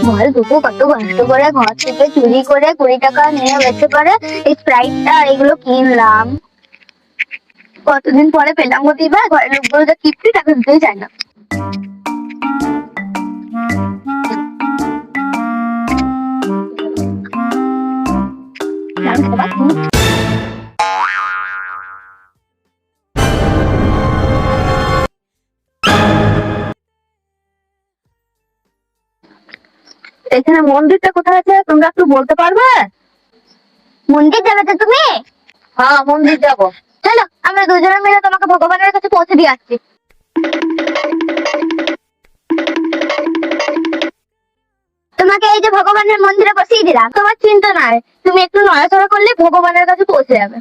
বল দুটো কত কষ্ট করে ঘর থেকে চুরি করে 20 টাকা নিয়ে বেঁচে করে এই স্প্রাইটটা আর এগুলো কিনলাম। কতদিন পরে পেলাম গো দিবা, ঘরের লোকগুলো যা কিপ্টে টাকা দিতেই চায় না। এখানে মন্দিরটা কোথায় আছে তোমরা একটু বলতে পারবে? মন্দির যাবে তো তুমি? হ্যাঁ মন্দির যাবো। চলো আমরা দুজনে মিলে তোমাকে ভগবানের কাছে পৌঁছে দিয়ে আসছি। তোমাকে এই যে ভগবানের মন্দিরে বসিয়ে দিলাম, তোমার চিন্তা নাই, তুমি একটু নড়াচড়া করলে ভগবানের কাছে পৌঁছে যাবে।